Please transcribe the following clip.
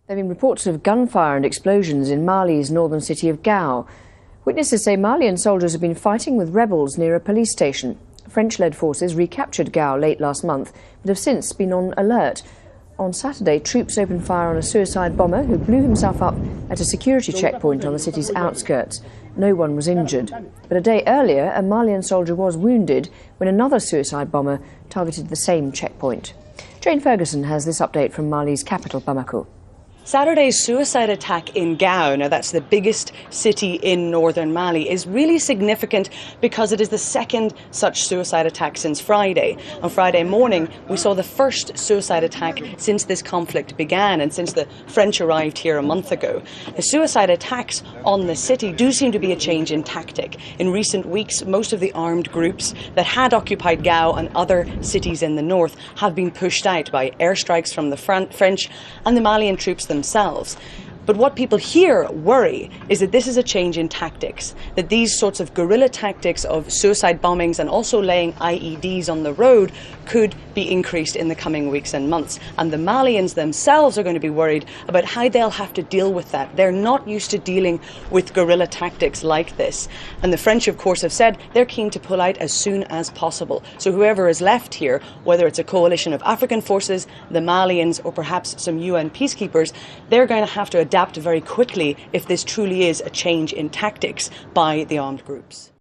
There have been reports of gunfire and explosions in Mali's northern city of Gao. Witnesses say Malian soldiers have been fighting with rebels near a police station. French-led forces recaptured Gao late last month, but have since been on alert. On Saturday, troops opened fire on a suicide bomber who blew himself up at a security checkpoint on the city's outskirts. No one was injured. But a day earlier, a Malian soldier was wounded when another suicide bomber targeted the same checkpoint. Jane Ferguson has this update from Mali's capital, Bamako. Saturday's suicide attack in Gao, now that's the biggest city in northern Mali, is really significant because it is the second such suicide attack since Friday. On Friday morning, we saw the first suicide attack since this conflict began and since the French arrived here a month ago. The suicide attacks on the city do seem to be a change in tactic. In recent weeks, most of the armed groups that had occupied Gao and other cities in the north have been pushed out by airstrikes from the French and the Malian troops themselves. But what people here worry is that this is a change in tactics, that these sorts of guerrilla tactics of suicide bombings and also laying IEDs on the road could be increased in the coming weeks and months. And the Malians themselves are going to be worried about how they'll have to deal with that. They're not used to dealing with guerrilla tactics like this. And the French, of course, have said they're keen to pull out as soon as possible. So whoever is left here, whether it's a coalition of African forces, the Malians, or perhaps some UN peacekeepers, they're going to have to adapt very quickly if this truly is a change in tactics by the armed groups.